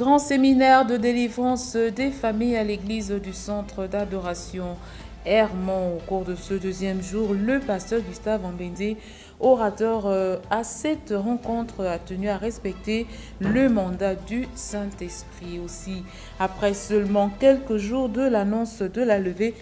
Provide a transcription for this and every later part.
Grand séminaire de délivrance des familles à l'église du centre d'adoration Hermon. Au cours de ce deuxième jour, le pasteur Gustave Ambende, orateur à cette rencontre, a tenu à respecter le mandat du Saint-Esprit. Aussi, après seulement quelques jours de l'annonce de la levée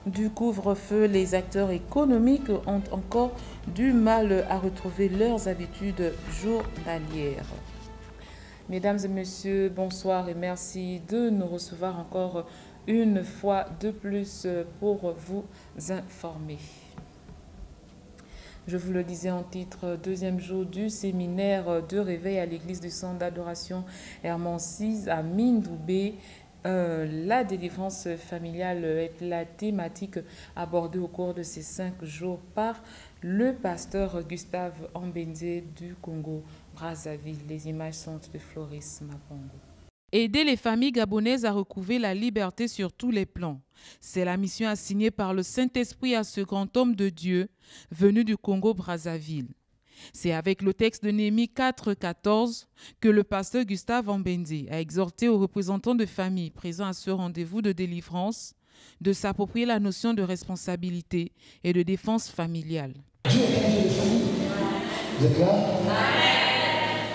du couvre-feu, les acteurs économiques ont encore du mal à retrouver leurs habitudes journalières. Mesdames et messieurs, bonsoir et merci de nous recevoir encore une fois de plus pour vous informer. Je vous le disais en titre, deuxième jour du séminaire de réveil à l'église du centre d'adoration Hermon 6 à Mindoubé. La délivrance familiale est la thématique abordée au cours de ces 5 jours par le pasteur Gustave Ambende du Congo-Brazzaville. Les images sont de Floris Mapongo. Aider les familles gabonaises à recouvrer la liberté sur tous les plans. C'est la mission assignée par le Saint-Esprit à ce grand homme de Dieu venu du Congo-Brazzaville. C'est avec le texte de Néhémie 4,14 que le pasteur Gustave Ambende a exhorté aux représentants de familles présents à ce rendez-vous de délivrance de s'approprier la notion de responsabilité et de défense familiale. Dieu est un Dieu de famille. Vous êtes là?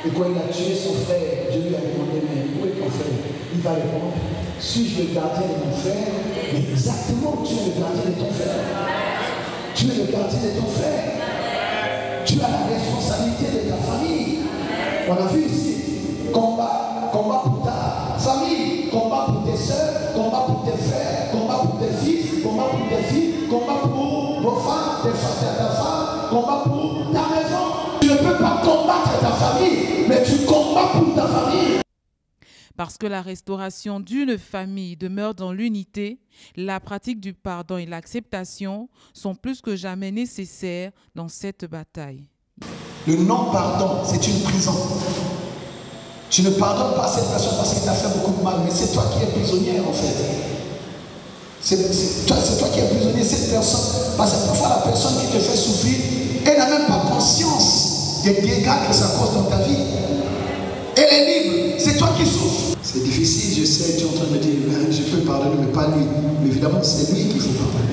Et quand il a tué son frère, Dieu lui a demandé, mais où est ton frère? Il va répondre, suis-je le gardien de mon frère? Mais exactement, tu es le gardien de ton frère. Tu es le gardien de ton frère. Tu as la responsabilité de ta famille. On a vu ici, combat pour ta famille, combat pour tes soeurs, combat pour tes frères, combat pour tes fils, combat pour tes filles, combat pour vos femmes, ta femme, combat pour ta maison. Tu ne peux pas combattre ta famille, mais tu combats pour ta famille. Parce que la restauration d'une famille demeure dans l'unité, la pratique du pardon et l'acceptation sont plus que jamais nécessaires dans cette bataille. Le non-pardon, c'est une prison. Tu ne pardonnes pas cette personne parce qu'elle t'a fait beaucoup de mal, mais c'est toi qui es prisonnière en fait. C'est toi qui es prisonnier, cette personne. Parce que parfois la personne qui te fait souffrir, elle n'a même pas conscience des dégâts que ça cause dans ta vie. Elle est libre, c'est toi qui souffres. C'est difficile, je sais, tu es en train de me dire, je peux pardonner, mais pas lui. Mais évidemment, c'est lui qu'il faut pardonner.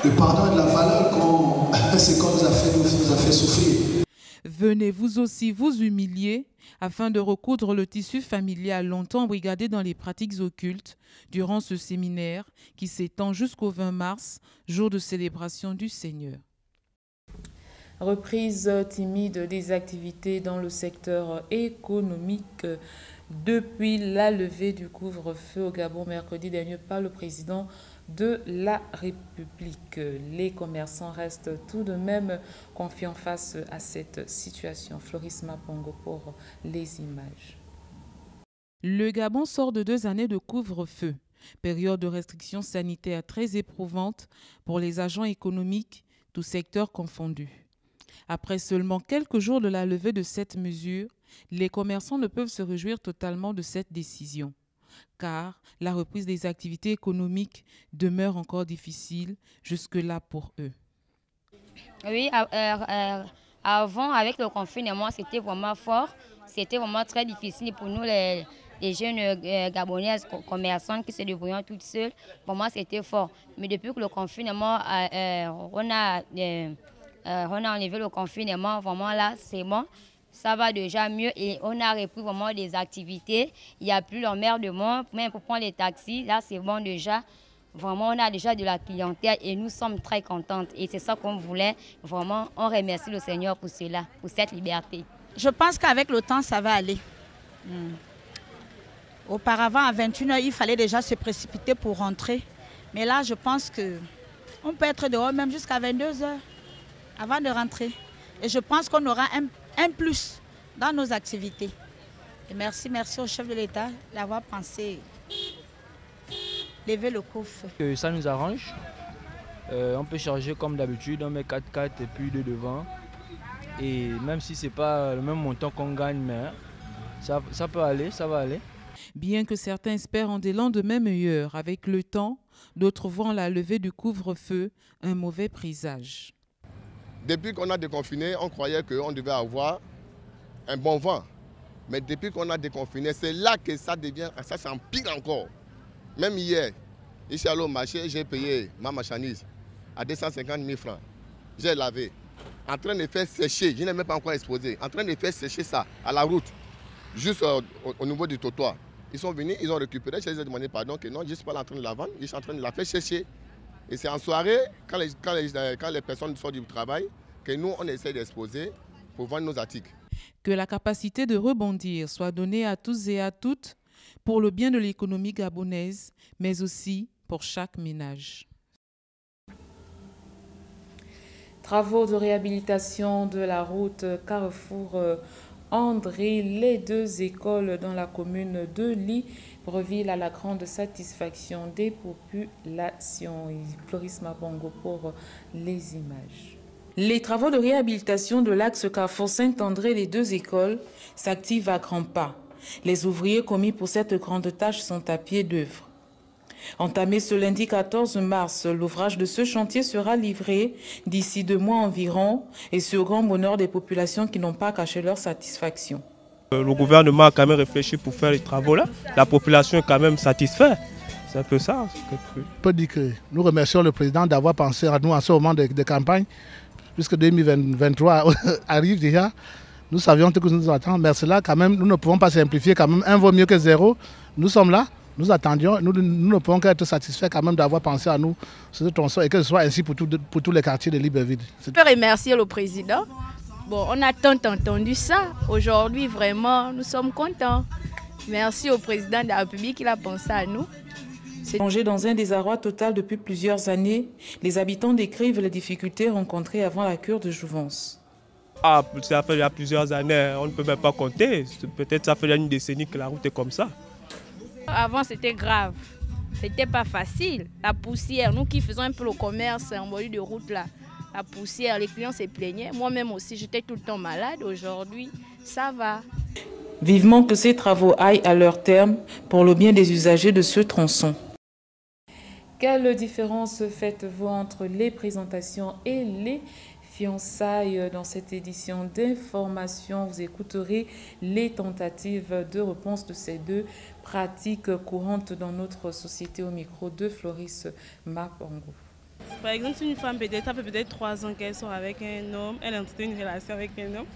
Le pardon a de la valeur quand c'est qu'on nous a fait souffrir. Venez vous aussi vous humilier afin de recoudre le tissu familial longtemps brigadé dans les pratiques occultes durant ce séminaire qui s'étend jusqu'au 20 mars, jour de célébration du Seigneur. Reprise timide des activités dans le secteur économique depuis la levée du couvre-feu au Gabon mercredi dernier par le président de la République. Les commerçants restent tout de même confiants face à cette situation. Floris Mapongo pour les images. Le Gabon sort de 2 années de couvre-feu, période de restrictions sanitaires très éprouvante pour les agents économiques, tous secteurs confondus. Après seulement quelques jours de la levée de cette mesure, les commerçants ne peuvent se réjouir totalement de cette décision, car la reprise des activités économiques demeure encore difficile jusque-là pour eux. Oui, avant, avec le confinement, c'était vraiment fort. C'était vraiment très difficile pour nous, les jeunes Gabonaises commerçantes qui se débrouillent toutes seules. Pour moi, c'était fort. Mais depuis que le confinement, on a enlevé le confinement, vraiment là, c'est bon. Ça va déjà mieux et on a repris vraiment des activités. Il n'y a plus l'emmerdement, même pour prendre les taxis, là c'est bon déjà. Vraiment, on a déjà de la clientèle et nous sommes très contentes. Et c'est ça qu'on voulait. Vraiment, on remercie le Seigneur pour cela, pour cette liberté. Je pense qu'avec le temps, ça va aller. Auparavant, à 21h, il fallait déjà se précipiter pour rentrer. Mais là, je pense qu'on peut être dehors même jusqu'à 22h avant de rentrer. Et je pense qu'on aura un plus dans nos activités. Et merci au chef de l'État d'avoir pensé lever le couvre-feu. Ça nous arrange. On peut charger comme d'habitude, on met 4x4 et puis 2 devant. Et même si ce n'est pas le même montant qu'on gagne, mais ça peut aller, ça va aller. Bien que certains espèrent en des lendemains meilleurs avec le temps, d'autres voient la levée du couvre-feu un mauvais présage. Depuis qu'on a déconfiné, on croyait qu'on devait avoir un bon vent. Mais depuis qu'on a déconfiné, c'est là que ça devient, ça s'empire encore. Même hier, je suis allé au marché, j'ai payé ma marchandise à 250 000 francs. J'ai lavé, en train de faire sécher, je n'ai même pas encore exposé, en train de faire sécher ça à la route, juste au niveau du trottoir. Ils sont venus, ils ont récupéré, je les ai demandé pardon, que non, je ne suis pas en train de la vendre, je suis en train de la faire sécher. Et c'est en soirée, quand les personnes sortent du travail, que nous, on essaie d'exposer pour vendre nos articles. Que la capacité de rebondir soit donnée à tous et à toutes pour le bien de l'économie gabonaise, mais aussi pour chaque ménage. Travaux de réhabilitation de la route Carrefour André, les deux écoles dans la commune de Libreville à la grande satisfaction des populations. Floris Mabongo pour les images. Les travaux de réhabilitation de l'axe Carrefour Saint-André, les deux écoles, s'activent à grands pas. Les ouvriers commis pour cette grande tâche sont à pied d'œuvre. Entamé ce lundi 14 mars, l'ouvrage de ce chantier sera livré d'ici 2 mois environ et ce au grand bonheur des populations qui n'ont pas caché leur satisfaction. Le gouvernement a quand même réfléchi pour faire les travaux là. La population est quand même satisfaite. C'est un peu ça. Je peux dire que nous remercions le président d'avoir pensé à nous en ce moment de campagne, puisque 2023 arrive déjà. Nous savions que nous attendons, mais cela quand même, nous ne pouvons pas simplifier quand même. 1 vaut mieux que 0. Nous sommes là. Nous attendions, nous ne pouvons qu'être satisfaits quand même d'avoir pensé à nous sur ce tronçon et que ce soit ainsi pour tous les quartiers de Libreville. Je peux remercier le président. Bon, on a tant entendu ça. Aujourd'hui, vraiment, nous sommes contents. Merci au président de la République, il a pensé à nous. Plongés dans un désarroi total depuis plusieurs années, les habitants décrivent les difficultés rencontrées avant la cure de jouvence. Ah, ça fait il y a plusieurs années, on ne peut même pas compter. Peut-être ça fait une décennie que la route est comme ça. Avant, c'était grave. C'était pas facile. La poussière, nous qui faisons un peu le commerce en bordure de route là, la poussière, les clients se plaignaient. Moi-même aussi, j'étais tout le temps malade. Aujourd'hui, ça va. Vivement que ces travaux aillent à leur terme pour le bien des usagers de ce tronçon. Quelle différence faites-vous entre les présentations et les fiançailles dans cette édition d'information? Vous écouterez les tentatives de réponse de ces deux pratiques courantes dans notre société au micro de Floris Mabongo. Par exemple, si une femme ça fait peut-être 3 ans qu'elle sort avec un homme, elle entretient une relation avec un homme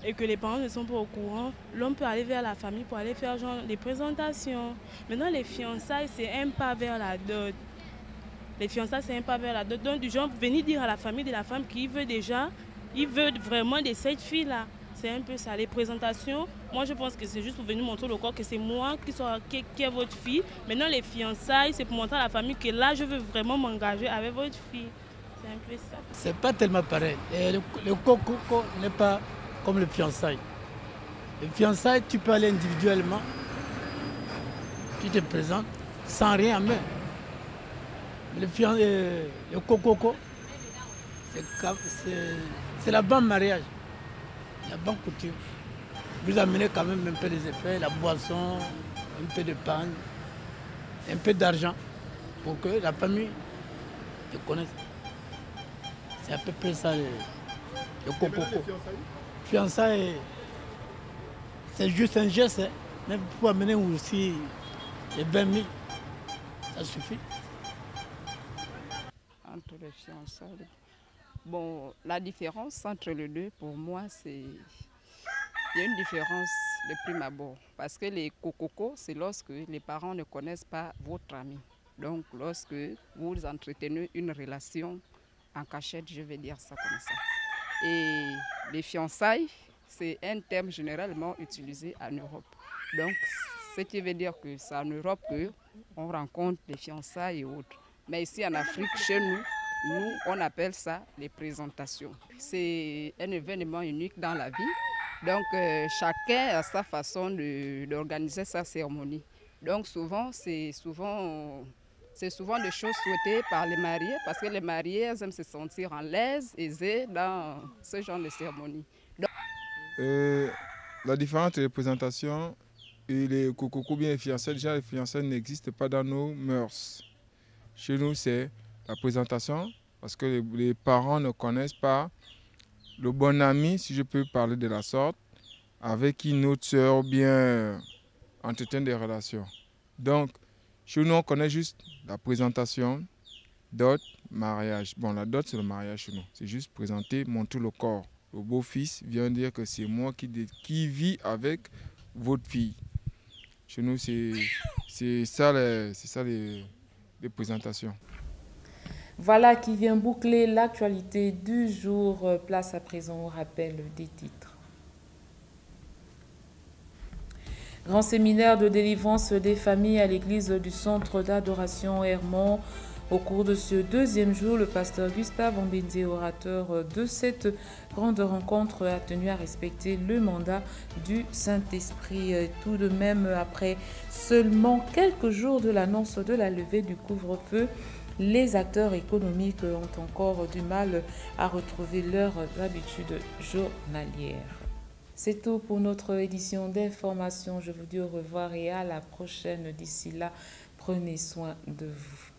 et que les parents ne sont pas au courant, l'homme peut aller vers la famille pour aller faire genre des présentations. Maintenant, les fiançailles, c'est un pas vers la dot. Les fiançailles, c'est un pas vers la dot. Donc, du genre, venir dire à la famille de la femme qu'il veut déjà, il veut vraiment de cette fille-là. C'est un peu ça. Les présentations, moi, je pense que c'est juste pour venir montrer le corps que c'est moi qui est votre fille. Maintenant, les fiançailles, c'est pour montrer à la famille que là, je veux vraiment m'engager avec votre fille. C'est un peu ça. C'est pas tellement pareil. Le coco n'est pas comme le fiançailles. Le fiançailles, tu peux aller individuellement, tu te présentes sans rien en main. Le coco, c'est la bonne mariage, la bonne coutume. Vous amenez quand même un peu les effets, la boisson, un peu de pain, un peu d'argent pour que la famille te connaisse. C'est à peu près ça le coco. Fiançailles, c'est juste un geste, hein. Même pour amener aussi les 20 000, ça suffit. Entre les fiançailles, bon, la différence entre les deux, pour moi, il y a une différence de prime abord. Parce que les cococos, c'est lorsque les parents ne connaissent pas votre ami. Donc, lorsque vous entretenez une relation en cachette, je vais dire ça comme ça. Et les fiançailles, c'est un terme généralement utilisé en Europe. Donc, ce qui veut dire que c'est en Europe qu'on rencontre les fiançailles et autres. Mais ici en Afrique, chez nous, on appelle ça les présentations. C'est un événement unique dans la vie. Donc, chacun a sa façon d'organiser sa cérémonie. Donc, c'est souvent des choses souhaitées par les mariés, parce que les mariés aiment se sentir en l'aise, aisés dans ce genre de cérémonie. Donc, la différence entre les présentations et les cococos, bien les fiançailles, déjà les fiançailles n'existent pas dans nos mœurs. Chez nous, c'est la présentation, parce que les parents ne connaissent pas le bon ami, si je peux parler de la sorte. avec qui notre sœur bien entretient des relations. Donc, chez nous, on connaît juste la présentation, dot, mariage. Bon, la dot, c'est le mariage chez nous. C'est juste présenter, montrer le corps. Le beau-fils vient dire que c'est moi qui vis avec votre fille. Chez nous, c'est ça les présentations. Voilà qui vient boucler l'actualité du jour. Place à présent au rappel des titres. Grand séminaire de délivrance des familles à l'église du centre d'adoration Hermon. Au cours de ce deuxième jour, le pasteur Gustave Ambende, orateur de cette grande rencontre, a tenu à respecter le mandat du Saint-Esprit. Tout de même, après seulement quelques jours de l'annonce de la levée du couvre-feu, les acteurs économiques ont encore du mal à retrouver leurs habitudes journalières. C'est tout pour notre édition d'information. Je vous dis au revoir et à la prochaine. D'ici là, prenez soin de vous.